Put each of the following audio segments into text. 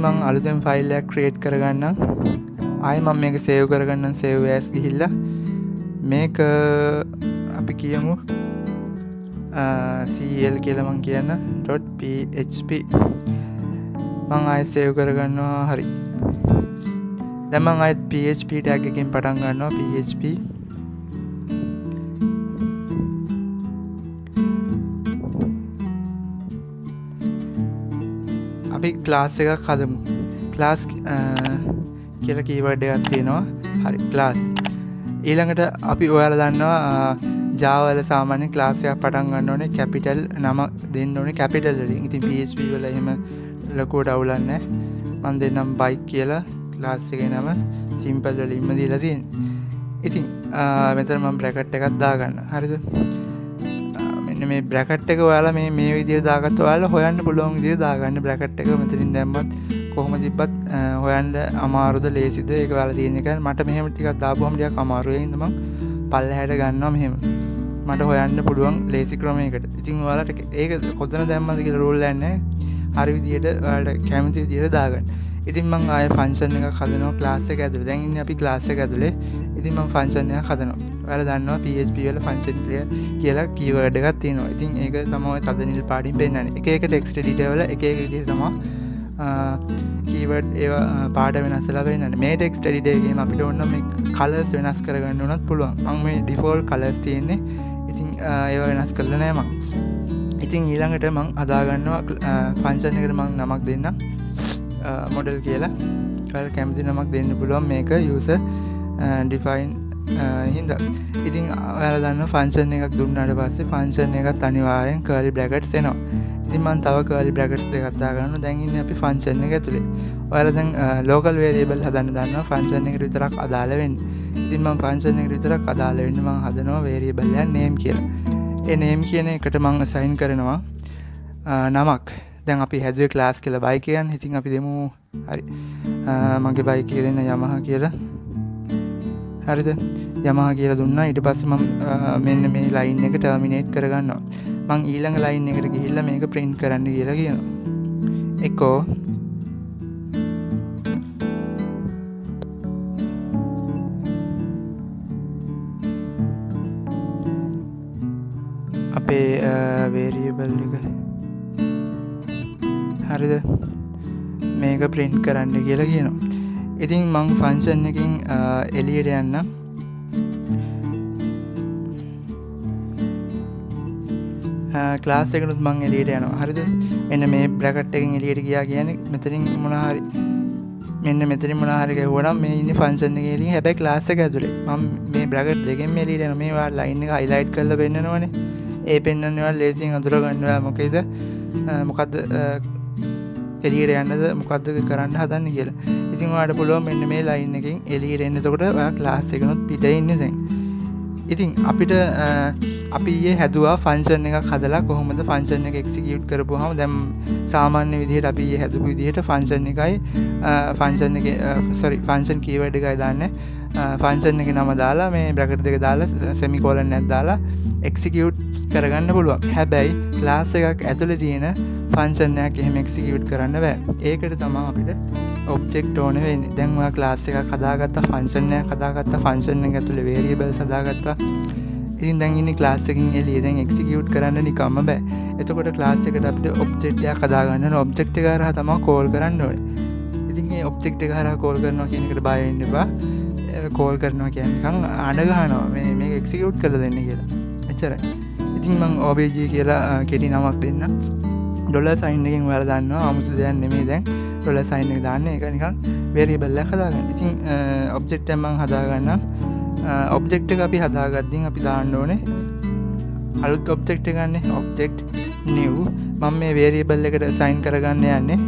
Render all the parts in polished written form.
මම අලුතෙන් ෆයිල් එකක් ක්‍රියේට් කරගන්නම්. ආයෙ මම මේක සේව් කරගන්නම්. සේව් ඇස් ගිහිල්ලා මේක අපි කියමු cl කියලා මම කියන්න .php මම ආයෙ සේව් කරගන්නවා. හරි. දැන් මම ආයෙත් PHP ටැග් එකකින් පටන් ගන්නවා. PHP අපි ක්ලාස් එකක් හදමු. ක්ලාස් කියලා කීවර්ඩ් එකක් තියෙනවා. හරි. ක්ලාස් ඊළඟට අපි ඔයාලා දන්නවා Java වල සාමාන්‍ය ක්ලාස් එකක් පටන් ගන්න ඕනේ කැපිටල් නම දෙන්න ඕනේ කැපිටල් වලින්. ඉතින් PHP වල එහෙම ලොකුවට අවුලක් නැහැ. මම දෙන්නම් bike කියලා ක්ලාස් එකේ නම සිම්පල් වලින්ම දීලා තියෙන්නේ. ඉතින් මෙතන මම බ්‍රැකට් එකක් දාගන්න. හරිද? මෙන්න මේ බ්‍රැකට් එක ඔයාලා මේ විදිහට දාගත්ත ඔයාලා හොයන්න පුළුවන් විදිහට දාගන්න බ්‍රැකට් එක මෙතනින් දැම්මත් කොහොම තිබ්බත් හොයන්න අමාරුද ලේසිද ඒක ඔයාලා තියෙන එක. මට මෙහෙම ටිකක් දාපුවම ටිකක් අමාරුයි. හින්දා මම පල්ලෙහාට ගන්නවා මෙහෙම. මට හොයන්න පුළුවන් ලේසි ක්‍රමයකට. ඉතින් ඔයාලට ඒක කොතන දැම්මද කියලා රූල් එකක් නැහැ. හරි විදිහට ඔයාලට කැමති විදිහට දාගන්න. ඉතින් මම ආයෙ ෆන්ක්ෂන් එකක් හදනවා ක්ලාස් එක ඇතුලේ. දැන් ඉන්නේ අපි ක්ලාස් එක ඇතුලේ. ඉතින් මම ෆන්ක්ෂන් එකක් හදනවා. ඔයාලා දන්නවා PHP වල ෆන්ක්ෂන් කියලා කීවර්ඩ් එකක් තියෙනවා. ඉතින් ඒක තමයි තද නිල් පාටින් පෙන්නන්නේ. එක එක ටෙක්ස්ට් එඩිටර් වල එක එක විදිහට තමයි කීවර්ඩ් ඒවා පාට වෙනස් වෙලා පෙන්නන්නේ. මේ ටෙක්ස්ට් එඩිටර් එකේම අපිට ඕන මේ කලර්ස් වෙනස් කරගන්න උනත් පුළුවන්. මම මේ ඩිෆෝල්ට් කලර්ස් තියෙන්නේ. ඉතින් ඒවා වෙනස් කරලා නැහැ මම. ඉතින් ඊළඟට මම හදාගන්නවා ෆන්ක්ෂන් එකට මම නමක් දෙන්නම්. මොඩල් කියලා. ඔයාලා කැමති නමක් දෙන්න පුළුවන් මේක user define හින්දා. ඉතින් ඔයාලා දන්නවා ෆන්ක්ෂන් එකක් දුන්නාට පස්සේ ෆන්ක්ෂන් එකත් අනිවාර්යෙන් curly brackets එනවා. ඉතින් මම තව curly brackets දෙකක් දාගන්නවා. දැන් ඉන්නේ අපි ෆන්ක්ෂන් එක ඇතුලේ. ඔයාලා දැන් local variable හදන්න දන්නවා ෆන්ක්ෂන් එකට විතරක් අදාළ වෙන්නේ. ඉතින් මම ෆන්ක්ෂන් එකට විතරක් අදාළ වෙන්නේ මම හදනවා variable එක name කියලා. ඒ name කියන එකට මම assign කරනවා නමක්. දැන් අපි හැදුවේ ක්ලාස් කියලා බයි කියන්නේ. ඉතින් අපි දෙමු හරි. මගේ බයි කියලා දෙන්න Yamaha කියලා. හරිද? Yamaha කියලා දුන්නා. ඊට පස්සේ මම මෙන්න මේ ලයින් එක ටර්මිනේට් කරගන්නවා. මම ඊළඟ ලයින් එකට ගිහිල්ලා මේක print කරන්න කියලා කියනවා. echo අපේ variable එක හරිද මේක print කරන්න කියලා කියනවා. ඉතින් මම ෆන්ක්ෂන් එකකින් එළියට යන්න ක්ලාස් එකනොත් මම එළියට යනවා. හරිද? මෙන්න මේ බ්‍රැකට් එකකින් එළියට ගියා කියන්නේ මෙතනින් මොනවා හරි මෙන්න මෙතනින් මොනවා හරි ගහුවනම් මේ ඉන්නේ ෆන්ක්ෂන් එකේ එළිය. හැබැයි ක්ලාස් එක ඇතුලේ මම මේ බ්‍රැකට් දෙකෙන් එළියට යනවා. මේ වා ලයින් එක highlight කරලා පෙන්නනවනේ. ඒ පෙන්නන්නේ වා ලේසියෙන් අඳුර ගන්නවා. මොකද එළියට යන්නද මොකද්ද කරන්න හදන්නේ කියලා. ඉතින් ඔයාලට පුළුවන් මෙන්න මේ ලයින් එකෙන් එළියට එන්න. එතකොට ඔයා ක්ලාස් එකනොත් පිටේ ඉන්නේ දැන්. ඉතින් අපිට අපි ඊයේ හැදුවා ෆන්ක්ෂන් එකක් හදලා කොහොමද ෆන්ක්ෂන් එක එක්සිකියුට් කරපුවාම දැන් සාමාන්‍ය විදිහට අපි ඊයේ හැදපු විදිහට ෆන්ක්ෂන් එකයි ෆන්ක්ෂන් කීවර්ඩ් එකයි දාන්නේ. ෆන්ක්ෂන් එකේ නම දාලා මේ බ්‍රැකට් දෙක දාලා සෙමිකෝලන් එකක් දාලා එක්සිකියුට් කරගන්න පුළුවන්. හැබැයි ක්ලාස් එකක් ඇතුලේ තියෙන ෆන්ක්ෂන් එකක් එහෙම එක්සිකියුට් කරන්න බෑ. ඒකට තමයි අපිට ඔබ්ජෙක්ට් ඕනේ වෙන්නේ. දැන් ඔයා ක්ලාස් එකක් හදාගත්තා, ෆන්ක්ෂන් එකක් හදාගත්තා, ෆන්ක්ෂන් එක ඇතුලේ variables හදාගත්තා. ඉතින් දැන් ඉන්නේ ක්ලාස් එකකින් එළියේ දැන් එක්සිකියුට් කරන්න නිකම්ම බෑ. එතකොට ක්ලාස් එකට අපිට ඔබ්ජෙක්ට් එකක් හදාගන්න ඕනේ. ඔබ්ජෙක්ට් එක හරහා තමයි කෝල් කරන්න ඕනේ. ඉතින් මේ ඔබ්ජෙක්ට් එක හරහා කෝල් කරනවා කියන එකට බය වෙන්න එපා. කෝල් කරනවා කියන්නේ නිකන් අඬ ගහනවා මේක එක්සිකියුට් කරලා දෙන්න කියලා. එච්චරයි. ඉතින් මම obj කියලා කෙටි නමක් දෙන්න. ඩොලර් සයින් එකෙන් ඔයාලා දන්නවා 아무තු දෙයක් නෙමෙයි දැන් ඩොලර් සයින් එක දාන්නේ ඒක නිකන් variable එකක් හදාගන්න. ඉතින් ඔබ්ජෙක්ට් එක මම හදාගන්නම්. ඔබ්ජෙක්ට් එක අපි හදාගද්දින් අපි දාන්න ඕනේ අලුත් ඔබ්ජෙක්ට් එක ගන්න ඔබ්ජෙක්ට් new මම මේ variable එකට assign කරගන්න යන්නේ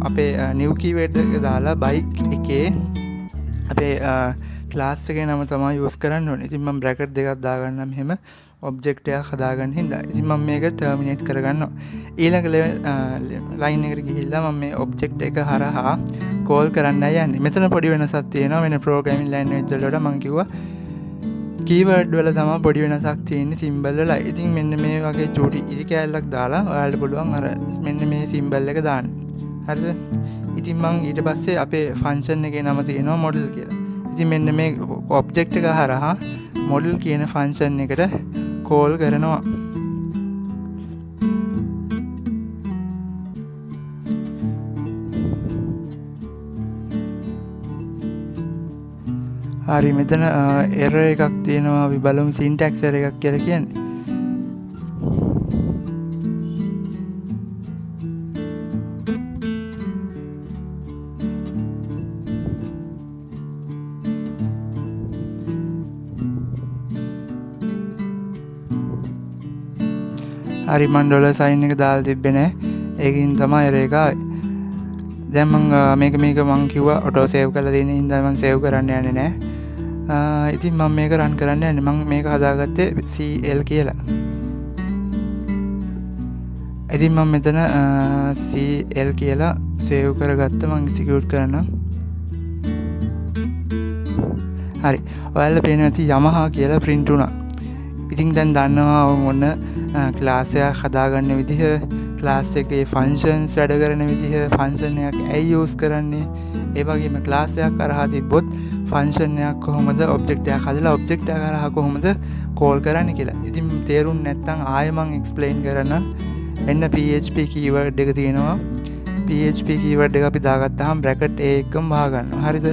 අපේ new keyword එක දාලා bike එකේ අපේ class එකේ නම තමයි use කරන්න ඕනේ. ඉතින් මම bracket දෙකක් දාගන්නම් මෙහෙම ඔබ්ජෙක්ට් එකක් හදාගන්න හින්දා. ඉතින් මම මේක ටර්මිනේට් කරගන්නවා. ඊළඟ ලයින් එකට ගිහිල්ලා මම මේ ඔබ්ජෙක්ට් එක හරහා කෝල් කරන්න යන්නේ. මෙතන පොඩි වෙනසක් තියෙනවා. වෙන ප්‍රෝග්‍රෑමින් ලැන්ග්වේජ් වලට මම කිව්වා කීවර්ඩ් වල තමයි පොඩි වෙනසක් තියෙන්නේ සිම්බල් වල. ඉතින් මෙන්න මේ වගේ චූටි ඉරි කැලලක් දාලා ඔයාලට පුළුවන් අර මෙන්න මේ සිම්බල් එක දාන්න. හරිද? ඉතින් මං ඊට පස්සේ අපේ ෆන්ක්ෂන් එකේ නම තියෙනවා මොඩල් කියලා. ඉතින් මෙන්න මේ ඔබ්ජෙක්ට් එක හරහා මොඩල් කියන ෆන්ක්ෂන් එකට කෝල් කරනවා. හරි මෙතන එරර් එකක් තියෙනවා. අපි බලමු සින්ටැක්ස් එරර් එකක් කියලා කියන්නේ. හරි මන් ඩොලර් සයින් එක දාලා තිබ්බේ නෑ. ඒකින් තමයි එරර් එක ආවේ. දැන් මං මේක මං කිව්වා ඔටෝ සේව් කරලා තියෙන හින්දා මං සේව් කරන්න යන්නේ නෑ. ඉතින් මම මේක රන් කරන්න යන්නේ. මම මේක හදාගත්තේ CL කියලා. ඉතින් මම මෙතන CL කියලා සේව් කරගත්ත. මම එක්සිකියුට් කරනවා. හරි. ඔයාලා පේන ඇති Yamaha කියලා print වුණා. ඉතින් දැන් දන්නවා මොන ක්ලාස් එකක් හදාගන්න විදිහ, ක්ලාස් එකේ ෆන්ක්ෂන්ස් වැඩ කරන විදිහ, ෆන්ක්ෂන් එකක් ඇයි යූස් කරන්නේ, ඒ වගේම ක්ලාස් එකක් කරහා තිබ්බොත් ෆන්ක්ෂන් එකක් කොහොමද ඔබ්ජෙක්ට් එකක් හදලා ඔබ්ජෙක්ට් එක කරහා කොහොමද කෝල් කරන්නේ කියලා. ඉතින් තේරුම් නැත්නම් ආයෙ මම එක්ස්ප්ලেইন කරන්න. මෙන්න PHP keyword එක තියෙනවා. PHP keyword එක අපි දාගත්තාම bracket a එකම වහ ගන්නවා. හරිද?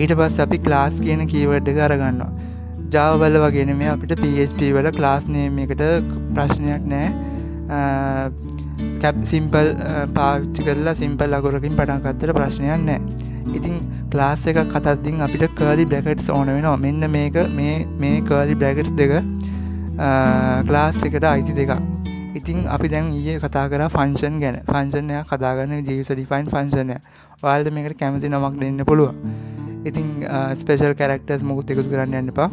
ඊට පස්සේ අපි class කියන keyword එක අරගන්නවා. Java වල වගේ නෙමෙයි අපිට PHP වල class name එකට ප්‍රශ්නයක් නැහැ. simple පාවිච්චි කරලා simple අකුරකින් පටන් ගත්තට ප්‍රශ්නයක් නැහැ. ඉතින් class එකක් හදද්දී අපිට curly brackets ඕන වෙනවා. මෙන්න මේ curly brackets දෙක class එකට අයිති දෙකක්. ඉතින් අපි දැන් ඊයේ කතා කරා function ගැන. function එකක් හදාගන්න user defined function එක. ඔයාලට මේකට කැමති නමක් දෙන්න පුළුවන්. ඉතින් special characters මොකුත් එකතු කරන්න යන්න එපා.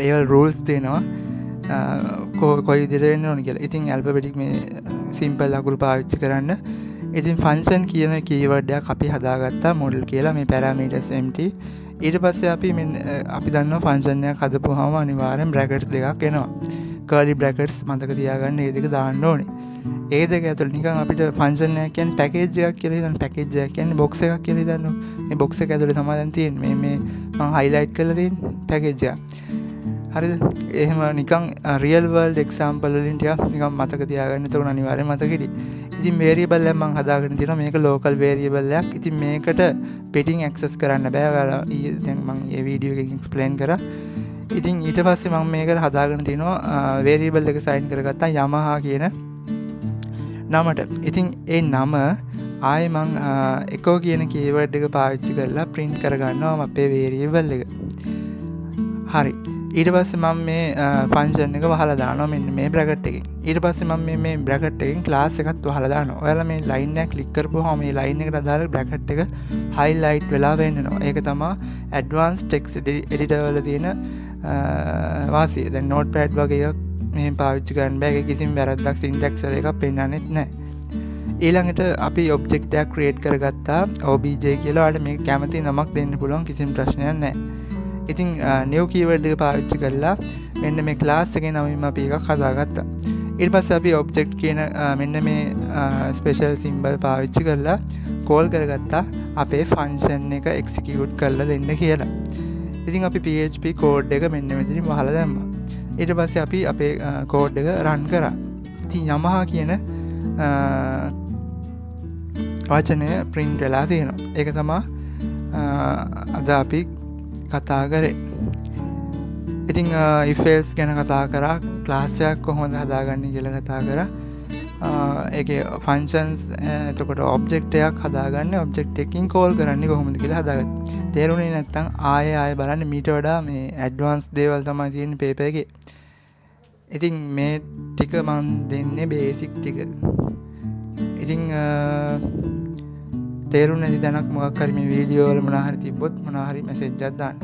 ඒවල් rules තියෙනවා. කොයි විදිහට වෙන්න ඕන කියලා. ඉතින් alphabetic මේ simple අකුරු පාවිච්චි කරන්න. ඉතින් function කියන keyword එකක් අපි හදාගත්තා model කියලා. මේ parameters empty. ඊට පස්සේ අපි දන්නවා function එකක් හදපුවාම අනිවාර්යෙන් brackets දෙකක් එනවා. curly brackets මතක තියාගන්න. මේ දෙක දාන්න ඕනේ. ඒ දෙක ඇතුළේ නිකන් අපිට function එකක් කියන්නේ package එකක් කියලා හිතන්න. package එකක් කියන්නේ box එකක් කියලා හිතන්න. මේ box එක ඇතුළේ තමයි දැන් තියෙන්නේ. මේ මම highlight කරලා තියෙන්නේ package එක. හරිද? එහෙම නිකන් real world example වලින් ටිකක් නිකන් මතක තියාගන්න. එතකොට අනිවාර්යෙන් මතක හිටියි. ඉතින් variable එකක් මම හදාගෙන තියෙනවා. මේක local variable එකක්. ඉතින් මේකට petting access කරන්න බෑ. ඔයාලා දැන් මම මේ වීඩියෝ එකකින් explain කරා. ඉතින් ඊට පස්සේ මම මේකට හදාගෙන තිනවා variable එක sign කරගත්තා Yamaha කියන නමට. ඉතින් ඒ නම ආයේ මම echo කියන keyword එක පාවිච්චි කරලා print කරගන්නවා අපේ variable එක. හරි. ඊට පස්සේ මම මේ function එක වහලා දානවා මෙන්න මේ bracket එකෙන්. ඊට පස්සේ මම මේ bracket එකෙන් class එකත් වහලා දානවා. ඔයාලා මේ line එක click කරපුවාම මේ line එකට අදාළ bracket එක highlight වෙලා වෙන්නනවා. ඒක තමයි advanced text editor වල තියෙන වාසිය. දැන් notepad වගේ එකක් මෙහෙම පාවිච්චි කරන්න බෑ. ඒක කිසිම වැරද්දක් syntax වල එකක් පෙන්නන්නෙත් නැහැ. ඊළඟට අපි object එකක් create කරගත්තා obj කියලා. ඔයාලට මේක කැමති නමක් දෙන්න පුළුවන්. කිසිම ප්‍රශ්නයක් නැහැ. ඉතින් new keyword එක පාවිච්චි කරලා මෙන්න මේ class එකේ නමින් අපි එකක් හදාගත්තා. ඊට පස්සේ අපි object කියන මෙන්න මේ special symbol පාවිච්චි කරලා call කරගත්තා අපේ function එක execute කරලා දෙන්න කියලා. ඉතින් අපි PHP code එක මෙන්න මෙතනින් වහලා දැම්මා. ඊට පස්සේ අපි අපේ code එක run කරා. ඉතින් Yamaha කියන වචනය print වෙලා තියෙනවා. ඒක තමයි අද අපි කතා කරේ. ඉතින් if else ගැන කතා කරා, class එකක් කොහොමද හදාගන්නේ කියලා කතා කරා. ඒකේ functions එතකොට object එකක් හදාගන්නේ object එකකින් call කරන්නේ කොහොමද කියලා හදාගත්තා. තේරුණේ නැත්නම් ආයෙ බලන්න මීට වඩා මේ advanced දේවල් තමයි තියෙන්නේ paper එකේ. ඉතින් මේ ටික මම දෙන්නේ basic ටික. ඉතින් තේරුණ නැති දැනක් මොකක් හරි මේ වීඩියෝ වල මොනවා හරි තිබ්බොත් මොනවා හරි මැසේජ් එකක් දාන්න.